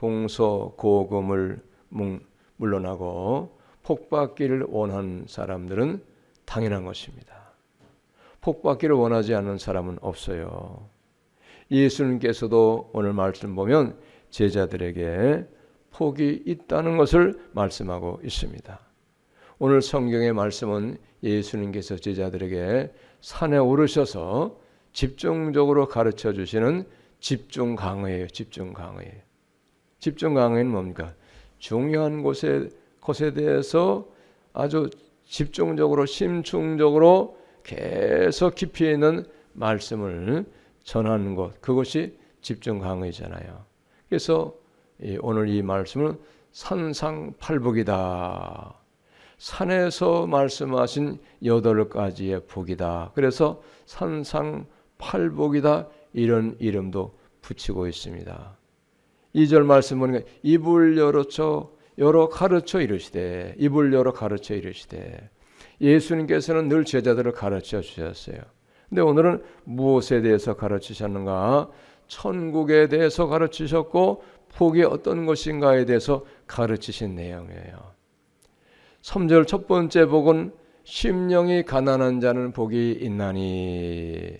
동서고금을 물러나고 복받기를 원하는 사람들은 당연한 것입니다. 복받기를 원하지 않는 사람은 없어요. 예수님께서도 오늘 말씀 보면 제자들에게 복이 있다는 것을 말씀하고 있습니다. 오늘 성경의 말씀은 예수님께서 제자들에게 산에 오르셔서 집중적으로 가르쳐 주시는 집중 강의예요. 집중 강의. 집중 강의는 뭡니까? 중요한 것에 대해서 아주 집중적으로 심층적으로 계속 깊이 있는 말씀을 전하는 것, 그것이 집중 강의잖아요. 그래서 오늘 이 말씀은 산상팔복이다. 산에서 말씀하신 8가지의 복이다. 그래서 산상팔복이다 이런 이름도 붙이고 있습니다. 2절 말씀 보니까 입을 열어 가르쳐 이르시되, 입을 열어 가르쳐 이르시되, 예수님께서는 늘 제자들을 가르쳐 주셨어요. 근데 오늘은 무엇에 대해서 가르치셨는가? 천국에 대해서 가르치셨고 복이 어떤 것인가에 대해서 가르치신 내용이에요. 3절 첫 번째 복은 심령이 가난한 자는 복이 있나니,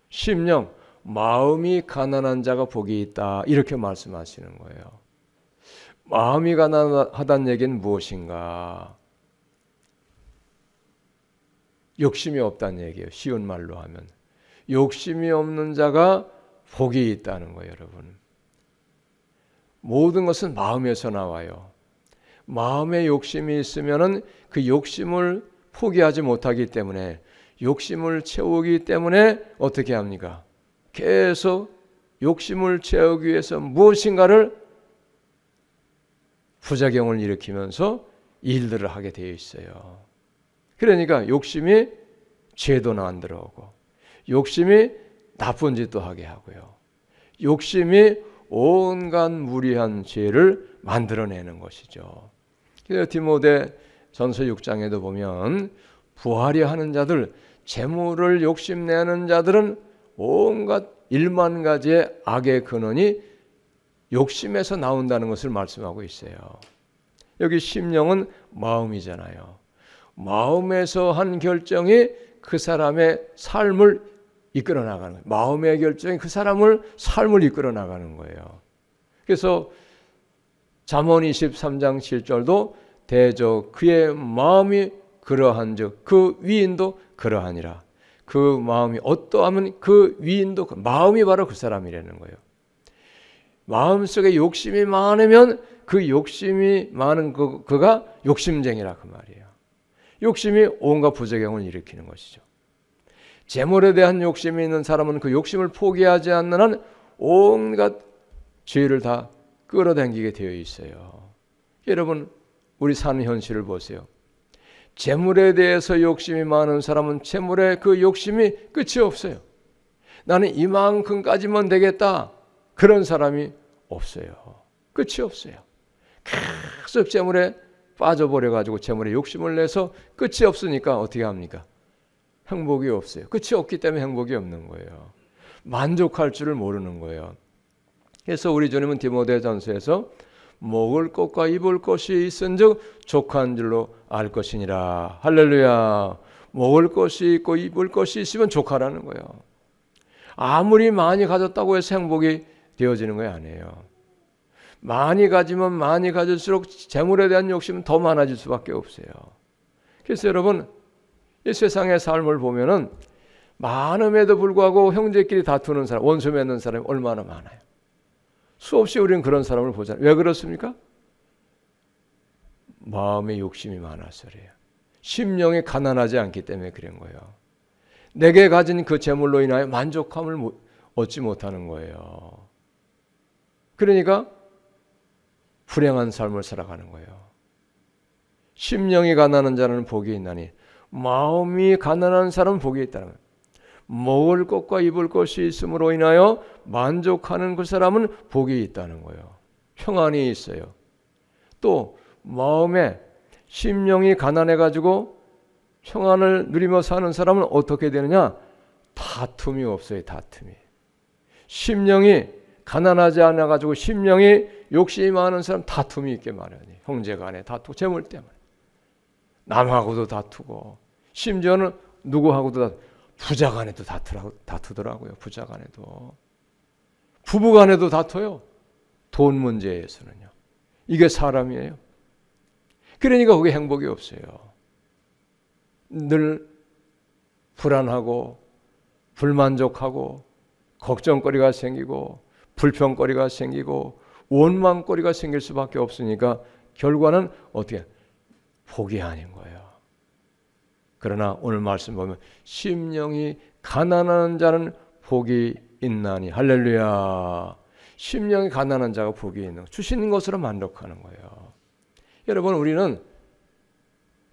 심령, 마음이 가난한 자가 복이 있다 이렇게 말씀하시는 거예요. 마음이 가난하다는 얘기는 무엇인가? 욕심이 없다는 얘기예요. 쉬운 말로 하면 욕심이 없는 자가 복이 있다는 거예요. 여러분, 모든 것은 마음에서 나와요. 마음에 욕심이 있으면은 그 욕심을 포기하지 못하기 때문에, 욕심을 채우기 때문에 어떻게 합니까? 계속 욕심을 채우기 위해서 무엇인가를 부작용을 일으키면서 일들을 하게 되어 있어요. 그러니까 욕심이 죄도 만들어오고, 욕심이 나쁜 짓도 하게 하고요, 욕심이 온갖 무리한 죄를 만들어내는 것이죠. 그래서 디모데 전서 6장에도 보면 부하려 하는 자들, 재물을 욕심내는 자들은 온갖 1만 가지의 악의 근원이 욕심에서 나온다는 것을 말씀하고 있어요. 여기 심령은 마음이잖아요. 마음에서 한 결정이 그 사람의 삶을 이끌어 나가는 거예요. 마음의 결정이 그 사람을 삶을 이끌어 나가는 거예요. 그래서 잠언 23장 7절도 대저 그의 마음이 그러한즉 그 위인도 그러하니라. 그 마음이 어떠하면 그 위인도, 마음이 바로 그 사람이라는 거예요. 마음속에 욕심이 많으면 그 욕심이 많은 그가 욕심쟁이라 그 말이에요. 욕심이 온갖 부작용을 일으키는 것이죠. 재물에 대한 욕심이 있는 사람은 그 욕심을 포기하지 않는 한 온갖 죄를 다 끌어당기게 되어 있어요. 여러분, 우리 사는 현실을 보세요. 재물에 대해서 욕심이 많은 사람은 재물에 그 욕심이 끝이 없어요. 나는 이만큼까지만 되겠다, 그런 사람이 없어요. 끝이 없어요. 계속 재물에 빠져버려가지고 재물에 욕심을 내서 끝이 없으니까 어떻게 합니까? 행복이 없어요. 끝이 없기 때문에 행복이 없는 거예요. 만족할 줄을 모르는 거예요. 그래서 우리 주님은 디모데전서에서 먹을 것과 입을 것이 있은즉 족한 줄로 알 것이니라. 할렐루야. 먹을 것이 있고 입을 것이 있으면 족하라는 거예요. 아무리 많이 가졌다고 해서 행복이 되어지는 거 아니에요. 많이 가지면 많이 가질수록 재물에 대한 욕심은 더 많아질 수밖에 없어요. 그래서 여러분, 이 세상의 삶을 보면은 많음에도 불구하고 형제끼리 다투는 사람, 원수 맺는 사람이 얼마나 많아요. 수없이 우리는 그런 사람을 보잖아요. 왜 그렇습니까? 마음에 욕심이 많아서 그래요. 심령이 가난하지 않기 때문에 그런 거예요. 내게 가진 그 재물로 인하여 만족함을 얻지 못하는 거예요. 그러니까 불행한 삶을 살아가는 거예요. 심령이 가난한 자는 복이 있나니, 마음이 가난한 사람은 복이 있다는 거예요. 먹을 것과 입을 것이 있음으로 인하여 만족하는 그 사람은 복이 있다는 거예요. 평안이 있어요. 또 마음에 심령이 가난해가지고 평안을 누리며 사는 사람은 어떻게 되느냐? 다툼이 없어요. 다툼이. 심령이 가난하지 않아가지고 심령이 욕심이 많은 사람 다툼이 있게 마련이에요. 형제간에 다투고 재물 때문에 남하고도 다투고 심지어는 누구하고도 부자간에도 다투더라고요. 부자간에도 부부간에도 다퉈요. 돈 문제에서는요. 이게 사람이에요. 그러니까 그게 행복이 없어요. 늘 불안하고 불만족하고 걱정거리가 생기고 불평거리가 생기고 원망거리가 생길 수밖에 없으니까 결과는 어떻게? 복이 아닌 거예요. 그러나 오늘 말씀 보면 심령이 가난한 자는 복이 있나니. 할렐루야. 심령이 가난한 자가 복이 있는, 주시는 것으로 만족하는 거예요. 여러분, 우리는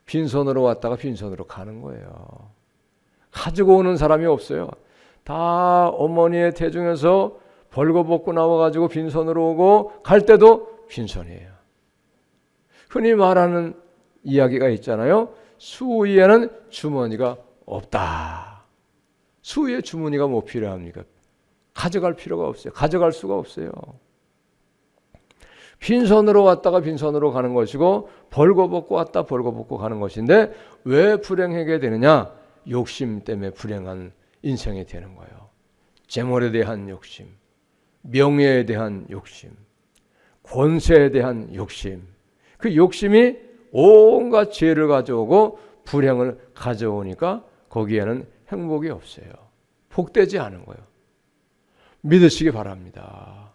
빈손으로 왔다가 빈손으로 가는 거예요. 가지고 오는 사람이 없어요. 다 어머니의 태중에서 벌거벗고 나와가지고 빈손으로 오고 갈 때도 빈손이에요. 흔히 말하는 이야기가 있잖아요. 수위에는 주머니가 없다. 수위에 주머니가 뭐 필요합니까? 가져갈 필요가 없어요. 가져갈 수가 없어요. 빈손으로 왔다가 빈손으로 가는 것이고 벌거벗고 왔다 벌거벗고 가는 것인데 왜 불행하게 되느냐? 욕심 때문에 불행한 인생이 되는 거예요. 재물에 대한 욕심, 명예에 대한 욕심, 권세에 대한 욕심. 그 욕심이 온갖 죄를 가져오고 불행을 가져오니까 거기에는 행복이 없어요. 복되지 않은 거예요. 믿으시기 바랍니다.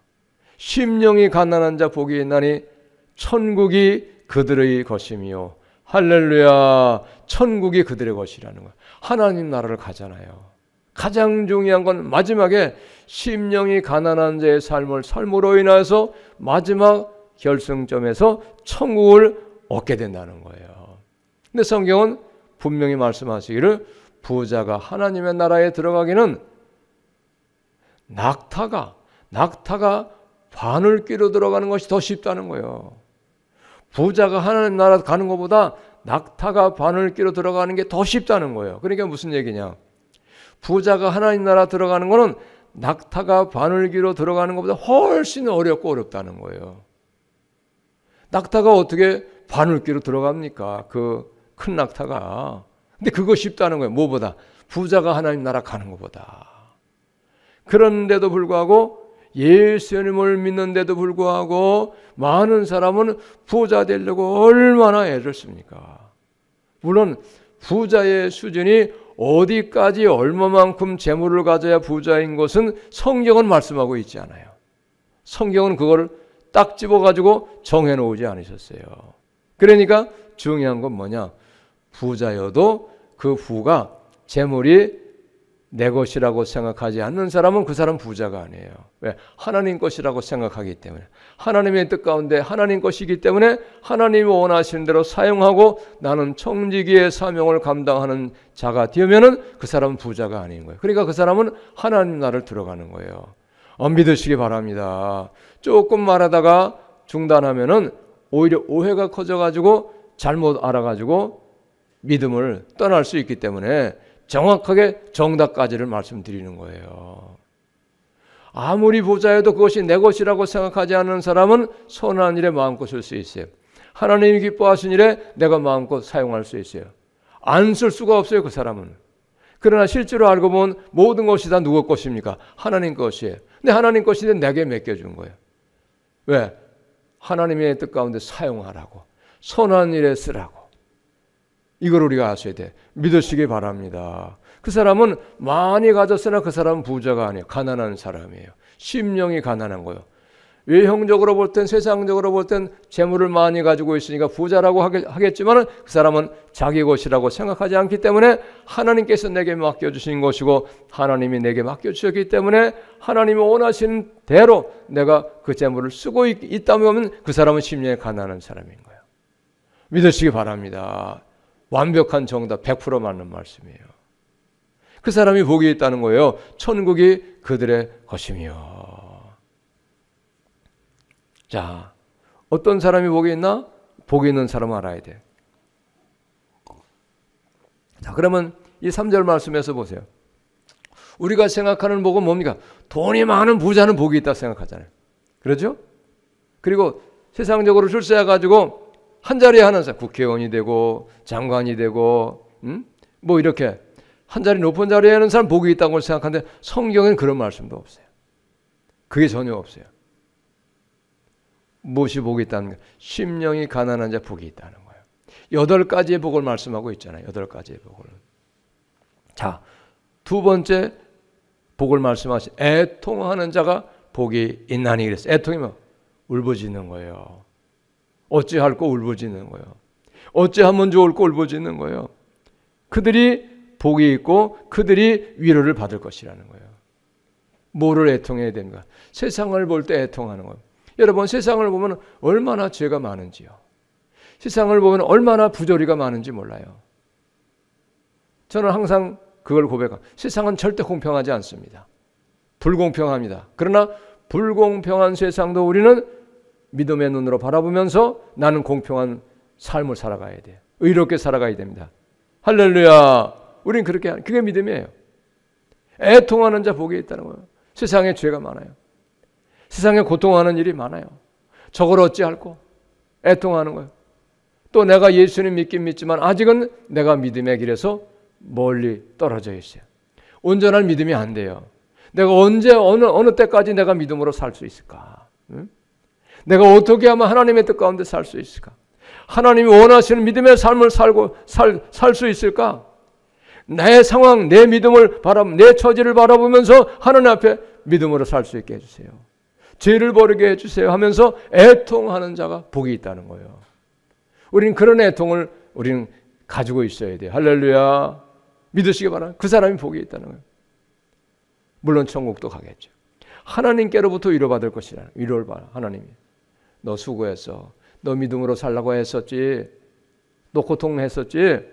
심령이 가난한 자 복이 있나니 천국이 그들의 것이며. 할렐루야. 천국이 그들의 것이라는 거예요. 하나님 나라를 가잖아요. 가장 중요한 건 마지막에 심령이 가난한 자의 삶으로 인해서 마지막 결승점에서 천국을 얻게 된다는 거예요. 근데 성경은 분명히 말씀하시기를 부자가 하나님의 나라에 들어가기는 낙타가 바늘귀로 들어가는 것이 더 쉽다는 거예요. 부자가 하나님 나라 가는 것보다 낙타가 바늘귀로 들어가는 게 더 쉽다는 거예요. 그러니까 무슨 얘기냐? 부자가 하나님 나라 들어가는 거는 낙타가 바늘귀로 들어가는 것보다 훨씬 어렵고 어렵다는 거예요. 낙타가 어떻게 바늘귀로 들어갑니까? 그 큰 낙타가. 근데 그거 쉽다는 거예요. 뭐보다? 부자가 하나님 나라 가는 것보다. 그런데도 불구하고 예수님을 믿는데도 불구하고 많은 사람은 부자 되려고 얼마나 애를 씁니까? 물론 부자의 수준이 어디까지 얼마만큼 재물을 가져야 부자인 것은 성경은 말씀하고 있지 않아요. 성경은 그걸 딱 집어가지고 정해놓지 않으셨어요. 그러니까 중요한 건 뭐냐? 부자여도 그 부가 재물이 내 것이라고 생각하지 않는 사람은 그 사람 부자가 아니에요. 왜? 하나님 것이라고 생각하기 때문에. 하나님의 뜻 가운데 하나님 것이기 때문에 하나님이 원하시는 대로 사용하고 나는 청지기의 사명을 감당하는 자가 되면은 그 사람은 부자가 아닌 거예요. 그러니까 그 사람은 하나님 나라를 들어가는 거예요. 믿으시기 바랍니다. 조금 말하다가 중단하면은 오히려 오해가 커져가지고 잘못 알아가지고 믿음을 떠날 수 있기 때문에 정확하게 정답까지를 말씀드리는 거예요. 아무리 부자여도 그것이 내 것이라고 생각하지 않는 사람은 선한 일에 마음껏 쓸 수 있어요. 하나님이 기뻐하신 일에 내가 마음껏 사용할 수 있어요. 안 쓸 수가 없어요, 그 사람은. 그러나 실제로 알고 보면 모든 것이 다 누구 것입니까? 하나님 것이에요. 근데 하나님 것인데 내게 맡겨준 거예요. 왜? 하나님의 뜻 가운데 사용하라고. 선한 일에 쓰라고. 이걸 우리가 아셔야 돼. 믿으시기 바랍니다. 그 사람은 많이 가졌으나 그 사람은 부자가 아니에요. 가난한 사람이에요. 심령이 가난한 거예요. 외형적으로 볼 땐, 세상적으로 볼 땐 재물을 많이 가지고 있으니까 부자라고 하겠지만 그 사람은 자기 것이라고 생각하지 않기 때문에 하나님께서 내게 맡겨주신 것이고 하나님이 내게 맡겨주셨기 때문에 하나님이 원하시는 대로 내가 그 재물을 쓰고 있다면 그 사람은 심령이 가난한 사람인 거예요. 믿으시기 바랍니다. 완벽한 정답 100% 맞는 말씀이에요. 그 사람이 복이 있다는 거예요. 천국이 그들의 것이며. 자, 어떤 사람이 복이 있나? 복이 있는 사람은 알아야 돼. 자, 그러면 이 3절 말씀에서 보세요. 우리가 생각하는 복은 뭡니까? 돈이 많은 부자는 복이 있다고 생각하잖아요. 그렇죠? 그리고 세상적으로 출세해가지고 한 자리에 하는 사람, 국회의원이 되고 장관이 되고 뭐 이렇게 한 자리 높은 자리에 하는 사람 복이 있다고 생각하는데 성경에는 그런 말씀도 없어요. 그게 전혀 없어요. 무엇이 복이 있다는 거예요? 심령이 가난한 자 복이 있다는 거예요. 8가지의 복을 말씀하고 있잖아요. 8가지의 복을. 자, 두 번째 복을 말씀하신 애통하는 자가 복이 있나니 그랬어요. 애통이면 울부짖는 거예요. 어찌할꼬 울부짖는 거예요. 어찌하면 좋을꼬 울부짖는 거예요. 그들이 복이 있고 그들이 위로를 받을 것이라는 거예요. 뭐를 애통해야 됩니까? 세상을 볼 때 애통하는 거예요. 여러분, 세상을 보면 얼마나 죄가 많은지요. 세상을 보면 얼마나 부조리가 많은지 몰라요. 저는 항상 그걸 고백합니다. 세상은 절대 공평하지 않습니다. 불공평합니다. 그러나 불공평한 세상도 우리는 믿음의 눈으로 바라보면서 나는 공평한 삶을 살아가야 돼요. 의롭게 살아가야 됩니다. 할렐루야. 우린 그게 믿음이에요. 애통하는 자 복이 있다는 거예요. 세상에 죄가 많아요. 세상에 고통하는 일이 많아요. 저걸 어찌할꼬? 애통하는 거예요. 또 내가 예수님 믿긴 믿지만 아직은 내가 믿음의 길에서 멀리 떨어져 있어요. 온전한 믿음이 안 돼요. 내가 언제 어느 때까지 내가 믿음으로 살 수 있을까? 응? 내가 어떻게 하면 하나님의 뜻 가운데 살 수 있을까? 하나님이 원하시는 믿음의 삶을 살 수 있을까? 내 상황, 내 믿음을 내 처지를 바라보면서 하나님 앞에 믿음으로 살 수 있게 해주세요. 죄를 버리게 해주세요 하면서 애통하는 자가 복이 있다는 거예요. 우리는 그런 애통을 우리는 가지고 있어야 돼요. 할렐루야. 믿으시기 바랍니다. 그 사람이 복이 있다는 거예요. 물론 천국도 가겠죠. 하나님께로부터 위로받을 것이라는 위로를 받아. 하나님이 너 수고했어. 너 믿음으로 살라고 했었지. 너 고통했었지.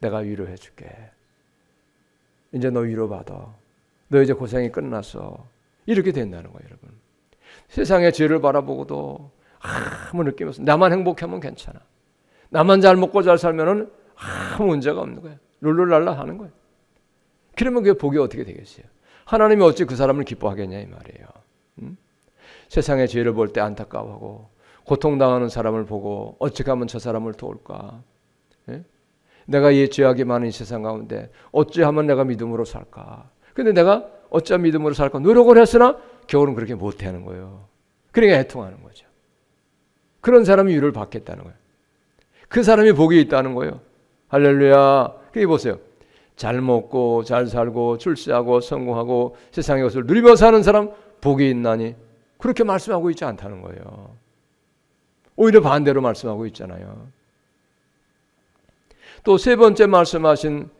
내가 위로해 줄게. 이제 너 위로받아. 너 이제 고생이 끝났어. 이렇게 된다는 거예요, 여러분. 세상의 죄를 바라보고도 아무 느낌 없어. 나만 행복하면 괜찮아. 나만 잘 먹고 잘 살면은 아무 문제가 없는 거예요. 룰루랄라 하는 거예요. 그러면 그게 복이 어떻게 되겠어요? 하나님이 어찌 그 사람을 기뻐하겠냐 이 말이에요. 세상의 죄를 볼 때 안타까워하고 고통당하는 사람을 보고 어떻게 하면 저 사람을 도울까? 예? 내가 이 죄악이 많은 이 세상 가운데 어찌하면 내가 믿음으로 살까? 근데 내가 어찌하면 믿음으로 살까? 노력을 했으나 겨울은 그렇게 못하는 거예요. 그러니까 애통하는 거죠. 그런 사람이 위로를 받겠다는 거예요. 그 사람이 복이 있다는 거예요. 할렐루야. 그게 보세요. 잘 먹고 잘 살고 출세하고 성공하고 세상의 것을 누리며 사는 사람 복이 있나니 그렇게 말씀하고 있지 않다는 거예요. 오히려 반대로 말씀하고 있잖아요. 또 세 번째 말씀하신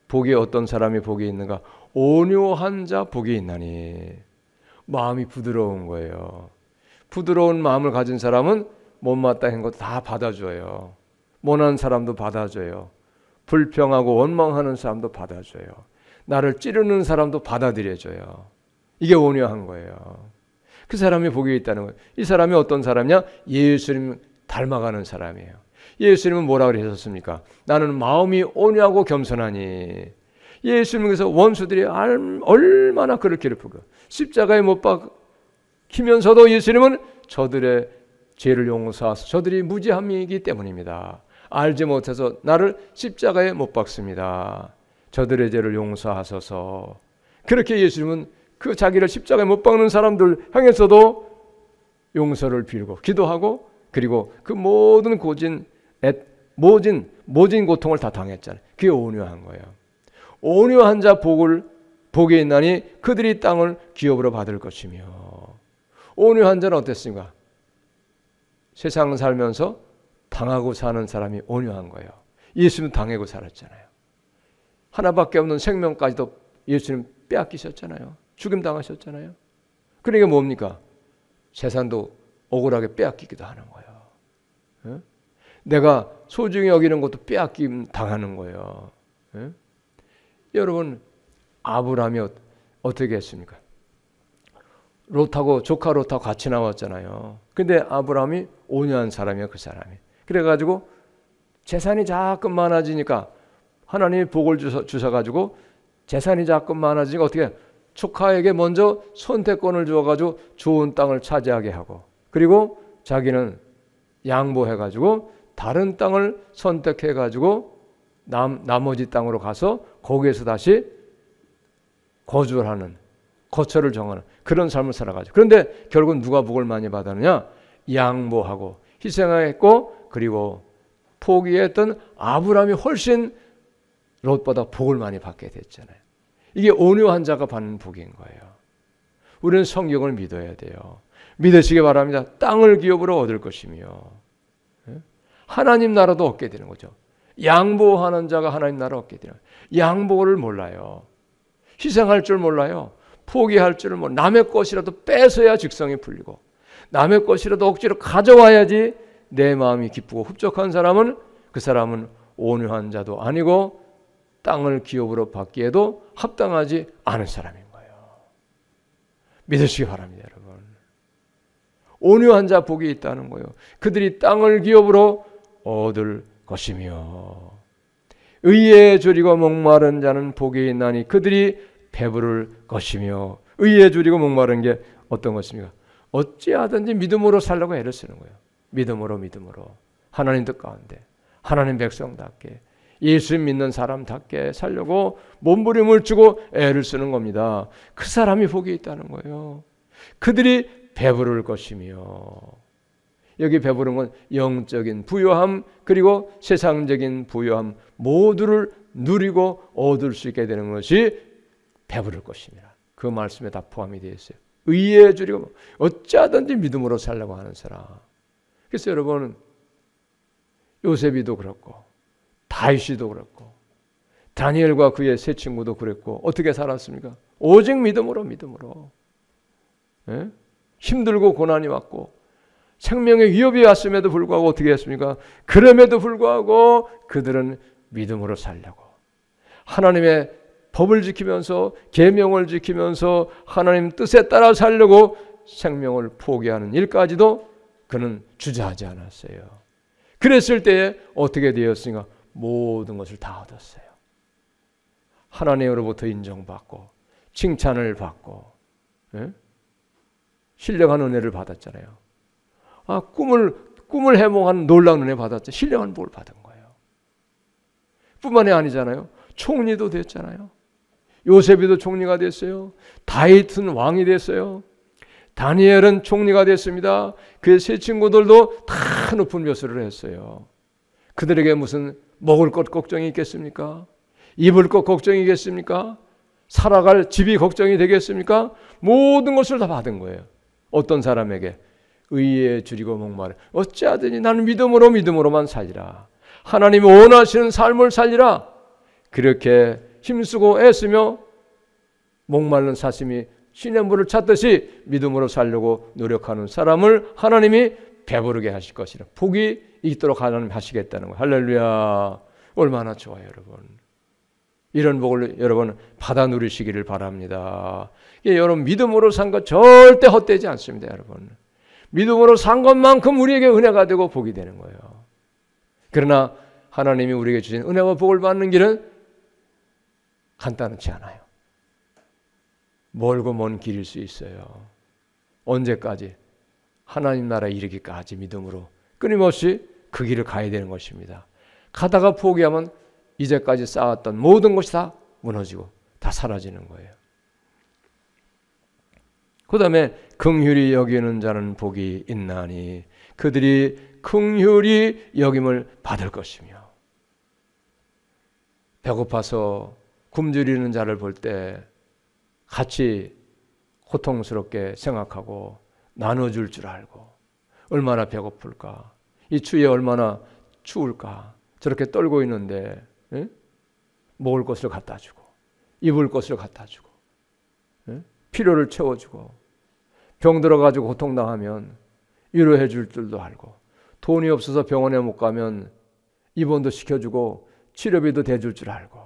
복이 어떤 사람이 복이 있는가? 온유한 자 복이 있나니. 마음이 부드러운 거예요. 부드러운 마음을 가진 사람은 못마땅한 것 다 받아줘요. 모난 사람도 받아줘요. 불평하고 원망하는 사람도 받아줘요. 나를 찌르는 사람도 받아들여줘요. 이게 온유한 거예요. 그 사람이 복이 있다는 거예요. 이 사람이 어떤 사람이냐? 예수님 닮아가는 사람이에요. 예수님은 뭐라 그러셨습니까? 나는 마음이 온유하고 겸손하니. 예수님께서 원수들이 얼마나 그를 괴롭히고 십자가에 못 박히면서도 예수님은 저들의 죄를 용서하셔서 저들이 무지함이기 때문입니다. 알지 못해서 나를 십자가에 못 박습니다. 저들의 죄를 용서하소서. 그렇게 예수님은 그 자기를 십자가에 못 박는 사람들 향해서도 용서를 빌고 기도하고 그리고 그 모든 모진 고통을 다 당했잖아요. 그게 온유한 거예요. 온유한 자 복이 있나니 그들이 땅을 기업으로 받을 것이며. 온유한 자는 어땠습니까? 세상을 살면서 당하고 사는 사람이 온유한 거예요. 예수님 당하고 살았잖아요. 하나밖에 없는 생명까지도 예수님 빼앗기셨잖아요. 죽임 당하셨잖아요. 그러니까 뭡니까? 재산도 억울하게 빼앗기기도 하는 거예요. 내가 소중히 여기는 것도 빼앗김 당하는 거예요. 여러분, 아브라함이 어떻게 했습니까? 조카 롯하고 같이 나왔잖아요. 근데 아브라함이 온유한 사람이에요, 그 사람이. 그래가지고 재산이 자꾸 많아지니까 하나님이 복을 주셔가지고 재산이 자꾸 많아지니까 어떻게 조카에게 먼저 선택권을 주어가지고 좋은 땅을 차지하게 하고, 그리고 자기는 양보해가지고 다른 땅을 선택해가지고 나머지 땅으로 가서 거기에서 다시 거주를 하는, 거처를 정하는 그런 삶을 살아가죠. 그런데 결국 누가 복을 많이 받았느냐? 양보하고 희생했고, 그리고 포기했던 아브라함이 훨씬 롯보다 복을 많이 받게 됐잖아요. 이게 온유한 자가 받는 복인 거예요. 우리는 성경을 믿어야 돼요. 믿으시기 바랍니다. 땅을 기업으로 얻을 것이며 하나님 나라도 얻게 되는 거죠. 양보하는 자가 하나님 나라 얻게 되는 거예요. 양보를 몰라요. 희생할 줄 몰라요. 포기할 줄을 몰라요. 남의 것이라도 뺏어야 직성이 풀리고, 남의 것이라도 억지로 가져와야지 내 마음이 기쁘고 흡족한 사람은, 그 사람은 온유한 자도 아니고 땅을 기업으로 받기에도 합당하지 않은 사람인 거예요. 믿으시기 바랍니다, 여러분. 온유한 자 복이 있다는 거예요. 그들이 땅을 기업으로 얻을 것이며, 의에 줄이고 목마른 자는 복이 있나니 그들이 배부를 것이며. 의에 줄이고 목마른 게 어떤 것입니까? 어찌하든지 믿음으로 살려고 애를 쓰는 거예요. 믿음으로 하나님 뜻 가운데 하나님 백성답게 예수 믿는 사람답게 살려고 몸부림을 주고 애를 쓰는 겁니다. 그 사람이 복이 있다는 거예요. 그들이 배부를 것이며. 여기 배부른 건 영적인 부요함, 그리고 세상적인 부요함 모두를 누리고 얻을 수 있게 되는 것이 배부를 것입니다. 그 말씀에 다 포함이 되어 있어요. 의에 줄이고 어찌하든지 믿음으로 살려고 하는 사람. 그래서 여러분, 요셉이도 그렇고 다윗이도 그렇고 다니엘과 그의 세 친구도 그랬고 어떻게 살았습니까? 오직 믿음으로. 예? 힘들고 고난이 왔고 생명의 위협이 왔음에도 불구하고 어떻게 했습니까? 그럼에도 불구하고 그들은 믿음으로 살려고, 하나님의 법을 지키면서 계명을 지키면서 하나님 뜻에 따라 살려고 생명을 포기하는 일까지도 그는 주저하지 않았어요. 그랬을 때에 어떻게 되었습니까? 모든 것을 다 얻었어요. 하나님으로부터 인정받고 칭찬을 받고, 예? 신령한 은혜를 받았잖아요. 꿈을 해몽한 놀라운 은혜 받았죠. 신령한 복을 받은 거예요. 뿐만이 아니잖아요. 총리도 됐잖아요. 요셉이도 총리가 됐어요. 다윗은 왕이 됐어요. 다니엘은 총리가 됐습니다. 그의 세 친구들도 다 높은 벼슬을 했어요. 그들에게 무슨 먹을 것 걱정이 있겠습니까? 입을 것 걱정이 있겠습니까? 살아갈 집이 걱정이 되겠습니까? 모든 것을 다 받은 거예요. 어떤 사람에게? 의에 줄이고 목마르. 어찌하든지 나는 믿음으로만 살리라. 하나님이 원하시는 삶을 살리라. 그렇게 힘쓰고 애쓰며 목마른 사슴이 시냇물을 찾듯이 믿음으로 살려고 노력하는 사람을 하나님이 배부르게 하실 것이라. 복이 있도록 하나님 하시겠다는 거예요. 할렐루야. 얼마나 좋아요, 여러분. 이런 복을 여러분 받아 누리시기를 바랍니다. 여러분 믿음으로 산 것 절대 헛되지 않습니다, 여러분. 믿음으로 산 것만큼 우리에게 은혜가 되고 복이 되는 거예요. 그러나 하나님이 우리에게 주신 은혜와 복을 받는 길은 간단하지 않아요. 멀고 먼 길일 수 있어요. 언제까지? 하나님 나라에 이르기까지 믿음으로 끊임없이 그 길을 가야 되는 것입니다. 가다가 포기하면 이제까지 쌓았던 모든 것이 다 무너지고 다 사라지는 거예요. 그 다음에 긍휼히 여기는 자는 복이 있나니 그들이 긍휼히 여김을 받을 것이며. 배고파서 굶주리는 자를 볼 때 같이 고통스럽게 생각하고 나눠줄 줄 알고, 얼마나 배고플까, 이 추위에 얼마나 추울까, 저렇게 떨고 있는데 먹을 것을 갖다 주고 입을 것을 갖다 주고 필요를 채워주고, 병 들어가지고 고통당하면 위로해 줄 줄도 알고, 돈이 없어서 병원에 못 가면 입원도 시켜주고 치료비도 대줄 줄 알고,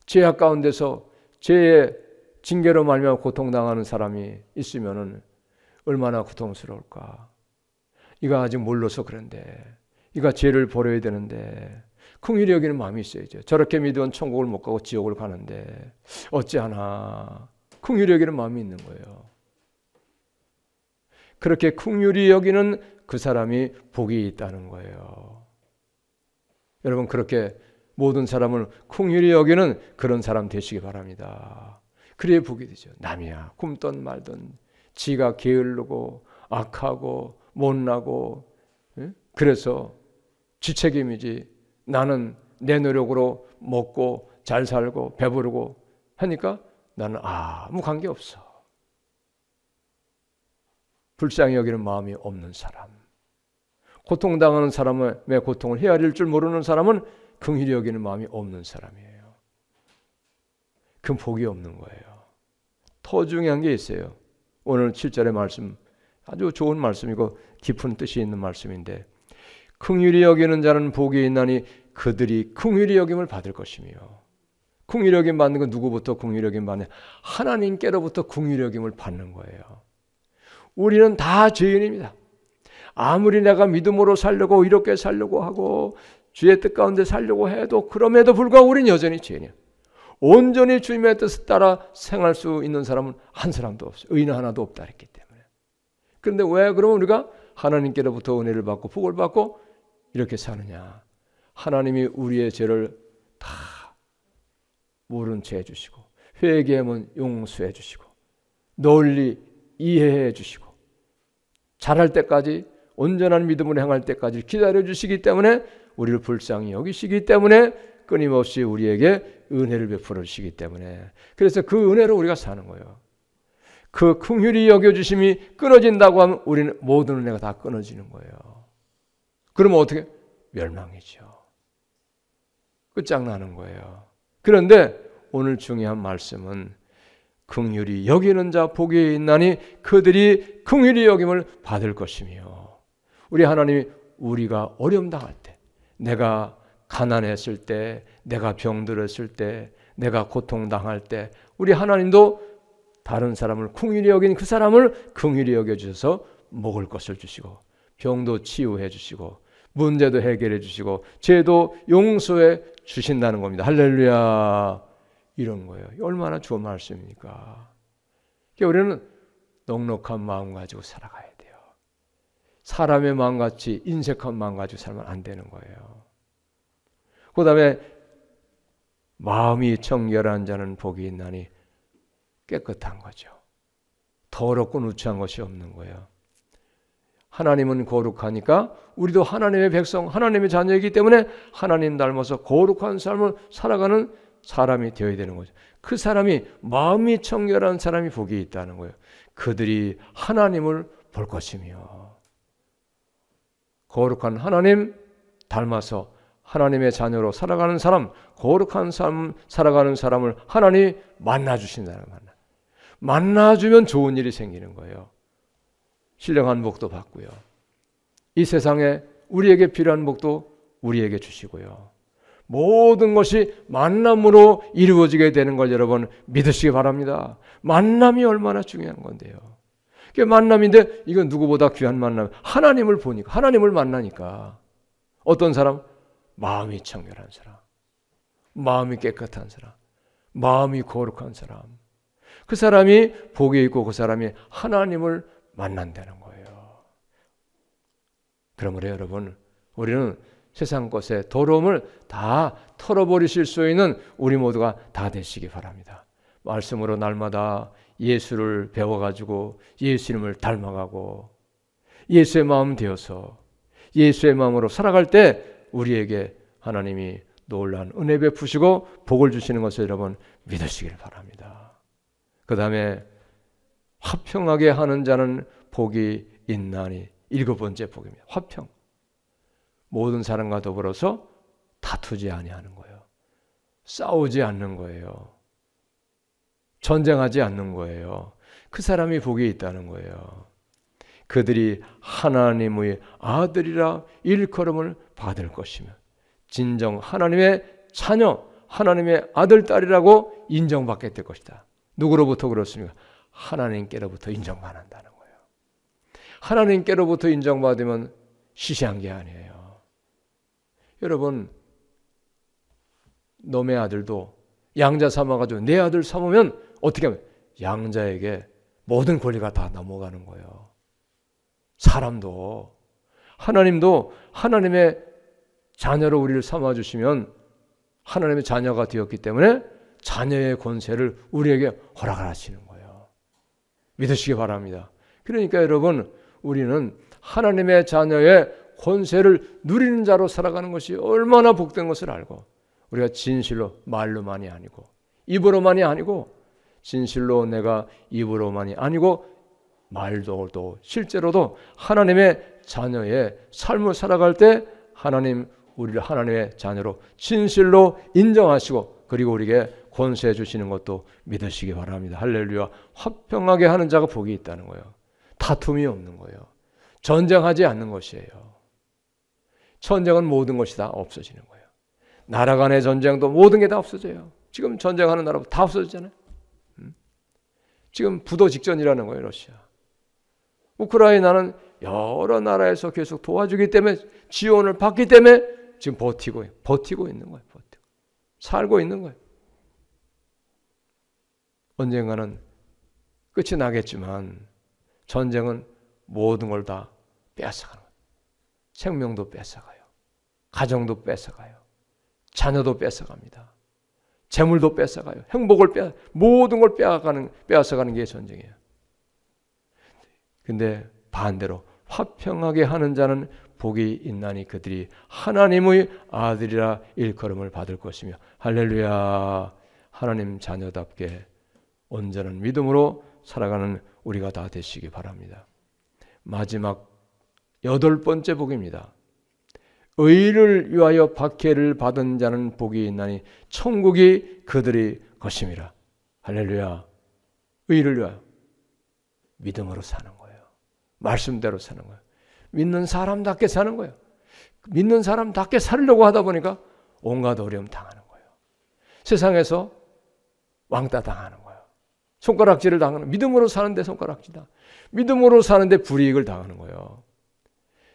죄악 가운데서 죄의 징계로 말미암아 고통당하는 사람이 있으면은 얼마나 고통스러울까. 이가 아직 몰라서 그런데, 이가 죄를 버려야 되는데, 긍휼히 여기는 마음이 있어야죠. 저렇게 믿으면 천국을 못 가고 지옥을 가는데 어찌하나 긍휼히 여기는 마음이 있는 거예요. 그렇게 긍휼히 여기는 그 사람이 복이 있다는 거예요. 여러분 그렇게 모든 사람을 긍휼히 여기는 그런 사람 되시기 바랍니다. 그래야 복이 되죠. 남이야 굶던 말던 지가 게으르고 악하고 못나고 그래서 지책임이지 나는 내 노력으로 먹고 잘 살고 배부르고 하니까 나는 아무 관계없어. 불쌍히 여기는 마음이 없는 사람, 고통당하는 사람의 고통을 헤아릴 줄 모르는 사람은 긍휼히 여기는 마음이 없는 사람이에요. 그 복이 없는 거예요. 더 중요한 게 있어요. 오늘 7절의 말씀 아주 좋은 말씀이고 깊은 뜻이 있는 말씀인데 긍휼히 여기는 자는 복이 있나니 그들이 긍휼히 여김을 받을 것이며 긍휼히 여김 받는 건 누구부터 긍휼히 여김 받냐? 하나님께로부터 긍휼히 여김을 받는 거예요. 우리는 다 죄인입니다. 아무리 내가 믿음으로 살려고 이렇게 살려고 하고 주의 뜻 가운데 살려고 해도 그럼에도 불구하고 우리는 여전히 죄인이에요. 온전히 주님의 뜻을 따라 생활할 수 있는 사람은 한 사람도 없어요. 의인 하나도 없다 했기 때문에. 그런데 왜 그러면 우리가 하나님께로부터 은혜를 받고 복을 받고 이렇게 사느냐? 하나님이 우리의 죄를 다 모른 채 해주시고 회개하면 용서해 주시고 널리 이해해 주시고 잘할 때까지 온전한 믿음으로 행할 때까지 기다려 주시기 때문에 우리를 불쌍히 여기시기 때문에 끊임없이 우리에게 은혜를 베풀어 주시기 때문에 그래서 그 은혜로 우리가 사는 거예요. 그 긍휼히 여겨주심이 끊어진다고 하면 우리는 모든 은혜가 다 끊어지는 거예요. 그러면 어떻게? 멸망이죠. 끝장나는 거예요. 그런데 오늘 중요한 말씀은 긍휼히 여기는 자 복이 있나니 그들이 긍휼히 여김을 받을 것이며 우리 하나님이 우리가 어려움 당할 때 내가 가난했을 때 내가 병들었을 때 내가 고통당할 때 우리 하나님도 다른 사람을 긍휼히 여긴 그 사람을 긍휼히 여겨주셔서 먹을 것을 주시고 병도 치유해 주시고 문제도 해결해 주시고 죄도 용서해 주신다는 겁니다. 할렐루야. 이런 거예요. 얼마나 좋은 말씀입니까? 그러니까 우리는 넉넉한 마음 가지고 살아가야 돼요. 사람의 마음같이 인색한 마음 가지고 살면 안 되는 거예요. 그 다음에 마음이 청결한 자는 복이 있나니 깨끗한 거죠. 더럽고 누추한 것이 없는 거예요. 하나님은 거룩하니까 우리도 하나님의 백성, 하나님의 자녀이기 때문에 하나님 닮아서 거룩한 삶을 살아가는 사람이 되어야 되는 거죠. 그 사람이 마음이 청결한 사람이 복이 있다는 거예요. 그들이 하나님을 볼 것이며 거룩한 하나님 닮아서 하나님의 자녀로 살아가는 사람, 거룩한 삶 살아가는 사람을 하나님이 만나주신다는 거예요. 만나주면 좋은 일이 생기는 거예요. 신령한 복도 받고요. 이 세상에 우리에게 필요한 복도 우리에게 주시고요. 모든 것이 만남으로 이루어지게 되는 걸 여러분 믿으시기 바랍니다. 만남이 얼마나 중요한 건데요. 그게 만남인데 이건 누구보다 귀한 만남. 하나님을 보니까, 하나님을 만나니까 어떤 사람? 마음이 청결한 사람, 마음이 깨끗한 사람, 마음이 거룩한 사람. 그 사람이 복이 있고 그 사람이 하나님을 만난다는 거예요. 그러므로 여러분 우리는 세상 것의 더러움을 다 털어버리실 수 있는 우리 모두가 다 되시기 바랍니다. 말씀으로 날마다 예수를 배워가지고 예수님을 닮아가고 예수의 마음 되어서 예수의 마음으로 살아갈 때 우리에게 하나님이 놀라운 은혜 베푸시고 복을 주시는 것을 여러분 믿으시길 바랍니다. 그 다음에 화평하게 하는 자는 복이 있나니 7번째 복입니다. 화평. 모든 사람과 더불어서 다투지 아니하는 거예요. 싸우지 않는 거예요. 전쟁하지 않는 거예요. 그 사람이 복이 있다는 거예요. 그들이 하나님의 아들이라 일컬음을 받을 것이며 진정 하나님의 자녀, 하나님의 아들, 딸이라고 인정받게 될 것이다. 누구로부터 그렇습니까? 하나님께로부터 인정받는다는 거예요. 하나님께로부터 인정받으면 시시한 게 아니에요. 여러분 너의 아들도 양자 삼아가지고 내 아들 삼으면 어떻게 하면 양자에게 모든 권리가 다 넘어가는 거예요. 사람도 하나님도 하나님의 자녀로 우리를 삼아주시면 하나님의 자녀가 되었기 때문에 자녀의 권세를 우리에게 허락하시는 거예요. 믿으시기 바랍니다. 그러니까 여러분, 우리는 하나님의 자녀의 권세를 누리는 자로 살아가는 것이 얼마나 복된 것을 알고, 우리가 진실로 말로만이 아니고 입으로만이 아니고, 진실로 내가 입으로만이 아니고 말로도 실제로도 하나님의 자녀의 삶을 살아갈 때 하나님, 우리를 하나님의 자녀로 진실로 인정하시고 그리고 우리에게 권세해 주시는 것도 믿으시기 바랍니다. 할렐루야. 화평하게 하는 자가 복이 있다는 거예요. 다툼이 없는 거예요. 전쟁하지 않는 것이에요. 전쟁은 모든 것이 다 없어지는 거예요. 나라 간의 전쟁도 모든 게 다 없어져요. 지금 전쟁하는 나라 다 없어지잖아요. 지금 부도 직전이라는 거예요. 러시아. 우크라이나는 여러 나라에서 계속 도와주기 때문에, 지원을 받기 때문에 지금 버티고 있는 거예요. 살고 있는 거예요. 언젠가는 끝이 나겠지만 전쟁은 모든 걸 다 빼앗아가는 거예요. 생명도 뺏어가요. 가정도 뺏어가요. 자녀도 뺏어갑니다. 재물도 뺏어가요. 행복을 모든 걸 빼앗아가는 게 전쟁이에요. 근데 반대로 화평하게 하는 자는 복이 있나니 그들이 하나님의 아들이라 일컬음을 받을 것이며. 할렐루야. 하나님 자녀답게 온전한 믿음으로 살아가는 우리가 다 되시기 바랍니다. 마지막 8번째 복입니다. 의를 위하여 박해를 받은 자는 복이 있나니 천국이 그들의 것임이라. 할렐루야. 의를 위하여 믿음으로 사는 거예요. 말씀대로 사는 거예요. 믿는 사람답게 사는 거예요. 믿는 사람답게 살려고 하다 보니까 온갖 어려움 당하는 거예요. 세상에서 왕따 당하는 거예요. 손가락질을 당하는, 믿음으로 사는데 손가락질다. 믿음으로 사는데 불이익을 당하는 거예요.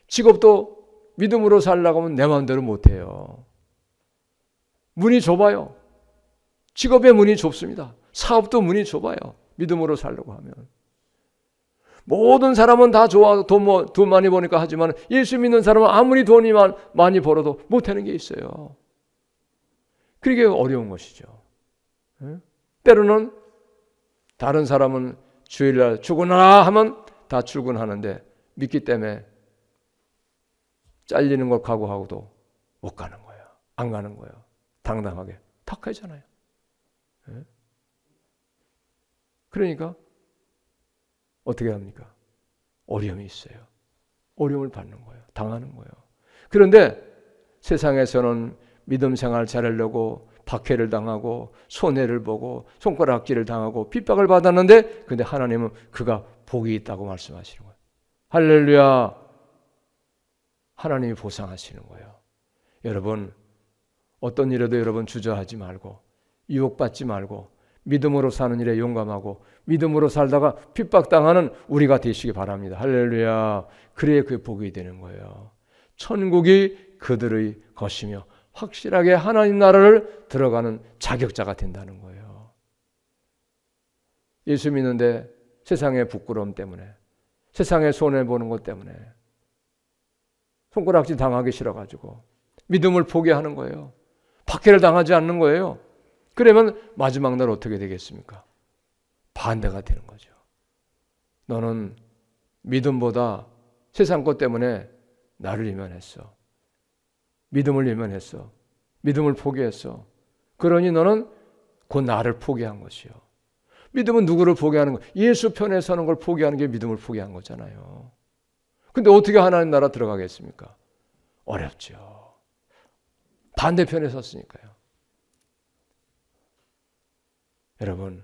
직업도 믿음으로 살려고 하면 내 마음대로 못해요. 문이 좁아요. 직업의 문이 좁습니다. 사업도 문이 좁아요. 믿음으로 살려고 하면. 모든 사람은 다 좋아, 돈 많이 버니까 하지만 예수 믿는 사람은 아무리 돈이 많이 벌어도 못하는 게 있어요. 그게 어려운 것이죠. 때로는 다른 사람은 주일날 출근하라 하면 다 출근하는데 믿기 때문에 잘리는 걸 각오하고도 못 가는 거예요. 안 가는 거예요. 당당하게 탁하잖아요. 그러니까 어떻게 합니까? 어려움이 있어요. 어려움을 받는 거예요. 당하는 거예요. 그런데 세상에서는 믿음 생활 잘하려고 박해를 당하고 손해를 보고 손가락질을 당하고 핍박을 받았는데, 근데 하나님은 그가 복이 있다고 말씀하시는 거예요. 할렐루야. 하나님이 보상하시는 거예요. 여러분, 어떤 일에도 여러분 주저하지 말고 유혹받지 말고 믿음으로 사는 일에 용감하고 믿음으로 살다가 핍박당하는 우리가 되시기 바랍니다. 할렐루야. 그래야 그게 복이 되는 거예요. 천국이 그들의 것이며 확실하게 하나님 나라를 들어가는 자격자가 된다는 거예요. 예수 믿는데 세상의 부끄러움 때문에, 세상의 손해보는 것 때문에 손가락질 당하기 싫어가지고 믿음을 포기하는 거예요. 박해를 당하지 않는 거예요. 그러면 마지막 날 어떻게 되겠습니까? 반대가 되는 거죠. 너는 믿음보다 세상 것 때문에 나를 외면했어. 믿음을 외면했어. 믿음을 포기했어. 그러니 너는 곧 나를 포기한 것이요. 믿음은 누구를 포기하는 거? 예수 편에 서는 걸 포기하는 게 믿음을 포기한 거잖아요. 근데 어떻게 하나님 나라 들어가겠습니까? 어렵죠. 반대편에 섰으니까요. 여러분,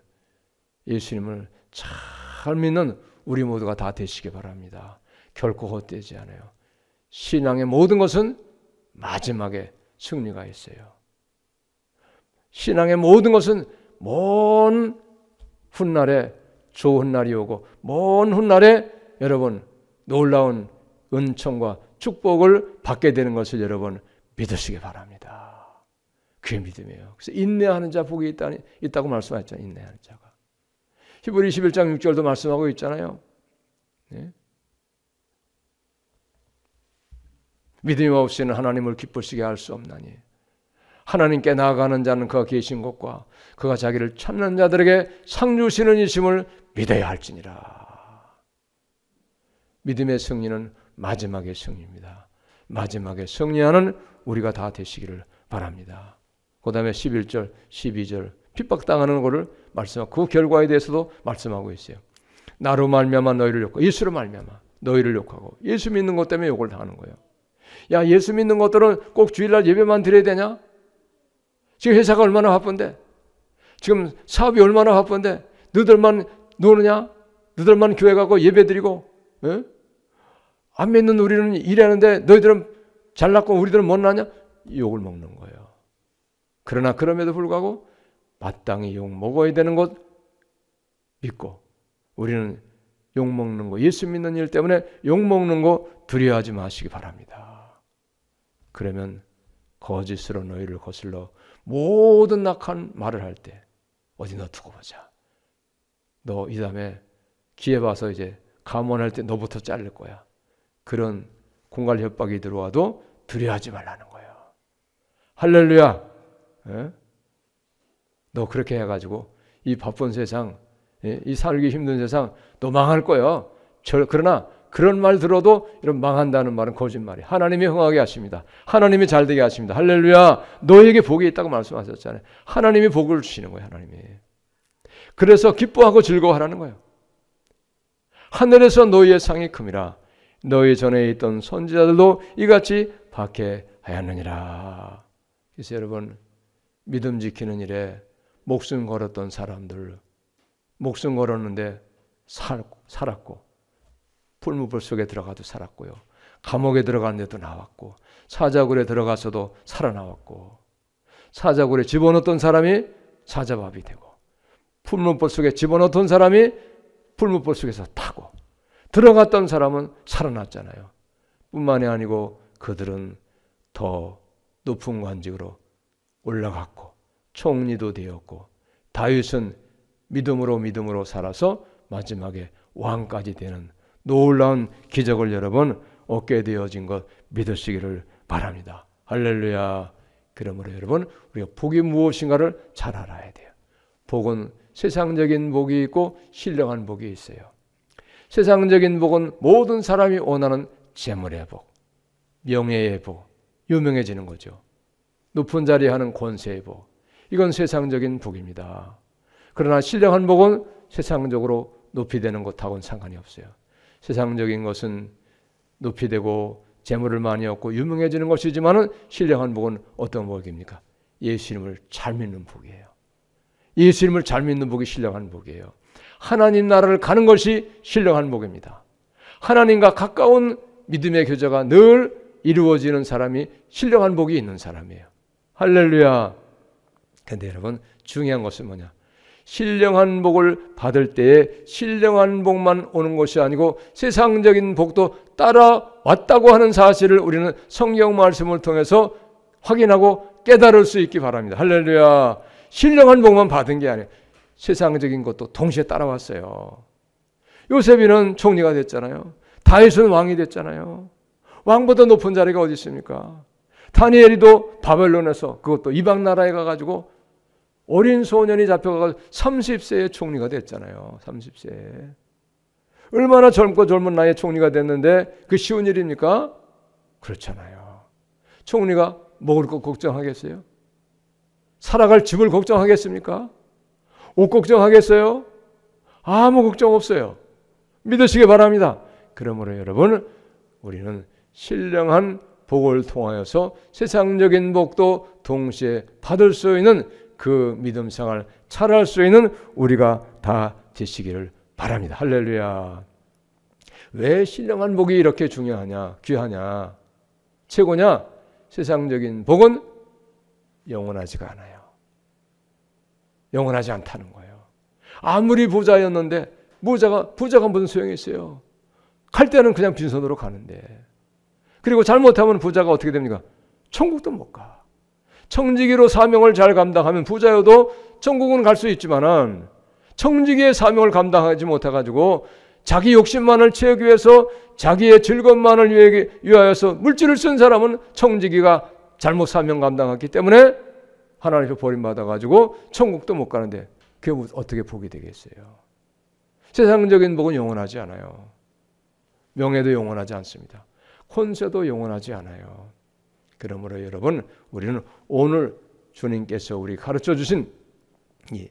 예수님을 잘 믿는 우리 모두가 다 되시기 바랍니다. 결코 헛되지 않아요. 신앙의 모든 것은 마지막에 승리가 있어요. 신앙의 모든 것은 먼 훗날에 좋은 날이 오고 먼 훗날에 여러분 놀라운 은총과 축복을 받게 되는 것을 여러분 믿으시기 바랍니다. 그게 믿음이에요. 그래서 인내하는 자 복이 있다고 말씀하셨잖아요. 인내하는 자가. 히브리 11장 6절도 말씀하고 있잖아요. 네? 믿음이 없이는 하나님을 기쁘시게 할 수 없나니 하나님께 나아가는 자는 그가 계신 것과 그가 자기를 찾는 자들에게 상 주시는 이심을 믿어야 할지니라. 믿음의 승리는 마지막의 승리입니다. 마지막에 승리하는 우리가 다 되시기를 바랍니다. 그 다음에 11절, 12절 핍박당하는 것을 말씀하고 그 결과에 대해서도 말씀하고 있어요. 나로 말미암아 너희를 욕하고 예수로 말미암아 너희를 욕하고 예수 믿는 것 때문에 욕을 당하는 거예요. 야, 예수 믿는 것들은 꼭 주일날 예배만 드려야 되냐? 지금 회사가 얼마나 바쁜데, 지금 사업이 얼마나 바쁜데 너희들만 노느냐? 너희들만 교회 가고 예배 드리고, 에? 안 믿는 우리는 일하는데 너희들은 잘났고 우리들은 못나냐? 욕을 먹는 거예요. 그러나 그럼에도 불구하고 마땅히 욕 먹어야 되는 것 믿고 우리는 욕 먹는 거, 예수 믿는 일 때문에 욕 먹는 거 두려워하지 마시기 바랍니다. 그러면 거짓으로 너희를 거슬러 모든 낙한 말을 할 때 어디 너 두고 보자. 너 이 다음에 기회 봐서 이제 감원할 때 너부터 자를 거야. 그런 공갈 협박이 들어와도 두려워하지 말라는 거예요. 할렐루야. 에? 너 그렇게 해가지고 이 바쁜 세상, 이 살기 힘든 세상 너 망할 거야. 그러나 그런 말 들어도 이런 망한다는 말은 거짓말이에요. 하나님이 흥하게 하십니다. 하나님이 잘되게 하십니다. 할렐루야. 너에게 복이 있다고 말씀하셨잖아요. 하나님이 복을 주시는 거예요. 하나님이. 그래서 기뻐하고 즐거워하라는 거예요. 하늘에서 너희의 상이 큼이라. 너희 전에 있던 선지자들도 이같이 박해하였느니라. 그래서 여러분 믿음 지키는 일에 목숨 걸었던 사람들, 목숨 걸었는데 살았고 풀무불 속에 들어가도 살았고요. 감옥에 들어갔는데도 나왔고 사자굴에 들어가서도 살아나왔고 사자굴에 집어넣었던 사람이 사자밥이 되고 풀무불 속에 집어넣었던 사람이 풀무불 속에서 타고 들어갔던 사람은 살아났잖아요. 뿐만이 아니고 그들은 더 높은 관직으로 올라갔고 총리도 되었고 다윗은 믿음으로 살아서 마지막에 왕까지 되는 놀라운 기적을 여러분 얻게 되어진 것 믿으시기를 바랍니다. 할렐루야. 그러므로 여러분 우리가 복이 무엇인가를 잘 알아야 돼요. 복은 세상적인 복이 있고 신령한 복이 있어요. 세상적인 복은 모든 사람이 원하는 재물의 복, 명예의 복, 유명해지는 거죠. 높은 자리에 하는 권세의 복, 이건 세상적인 복입니다. 그러나 신령한 복은 세상적으로 높이 되는 것하고는 상관이 없어요. 세상적인 것은 높이 되고 재물을 많이 얻고 유명해지는 것이지만 신령한 복은 어떤 복입니까? 예수님을 잘 믿는 복이에요. 예수님을 잘 믿는 복이 신령한 복이에요. 하나님 나라를 가는 것이 신령한 복입니다. 하나님과 가까운 믿음의 교제가 늘 이루어지는 사람이 신령한 복이 있는 사람이에요. 할렐루야. 그런데 여러분 중요한 것은 뭐냐? 신령한 복을 받을 때에 신령한 복만 오는 것이 아니고 세상적인 복도 따라왔다고 하는 사실을 우리는 성경 말씀을 통해서 확인하고 깨달을 수 있기 바랍니다. 할렐루야. 신령한 복만 받은 게 아니에요. 세상적인 것도 동시에 따라왔어요. 요셉이는 총리가 됐잖아요. 다윗은 왕이 됐잖아요. 왕보다 높은 자리가 어디 있습니까? 다니엘이도 바벨론에서 그것도 이방 나라에 가가지고 어린 소년이 잡혀가서 30세의 총리가 됐잖아요. 30세. 얼마나 젊은 나이에 총리가 됐는데 그 쉬운 일입니까? 그렇잖아요. 총리가 먹을 것 걱정하겠어요? 살아갈 집을 걱정하겠습니까? 옷 걱정하겠어요? 아무 걱정 없어요. 믿으시기 바랍니다. 그러므로 여러분 우리는 신령한 복을 통하여서 세상적인 복도 동시에 받을 수 있는 그 믿음 생활 잘할 수 있는 우리가 다 되시기를 바랍니다. 할렐루야. 왜 신령한 복이 이렇게 중요하냐, 귀하냐, 최고냐? 세상적인 복은 영원하지가 않아요. 영원하지 않다는 거예요. 아무리 부자였는데 부자가 무슨 소용이 있어요? 갈 때는 그냥 빈손으로 가는데. 그리고 잘못하면 부자가 어떻게 됩니까? 천국도 못 가. 청지기로 사명을 잘 감당하면 부자여도 천국은 갈 수 있지만은 청지기의 사명을 감당하지 못해가지고 자기 욕심만을 채우기 위해서 자기의 즐거움만을 위하여서 물질을 쓴 사람은 청지기가 잘못 사명 감당했기 때문에 하나님께 버림받아가지고 천국도 못 가는데 그게 어떻게 복이 되겠어요? 세상적인 복은 영원하지 않아요. 명예도 영원하지 않습니다. 권세도 영원하지 않아요. 그러므로 여러분, 우리는 오늘 주님께서 우리 가르쳐 주신 이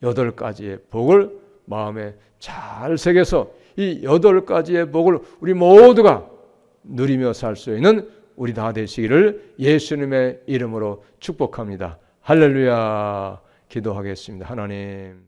8가지의 복을 마음에 잘 새겨서 이 8가지의 복을 우리 모두가 누리며 살 수 있는 우리 다 되시기를 예수님의 이름으로 축복합니다. 할렐루야. 기도하겠습니다. 하나님.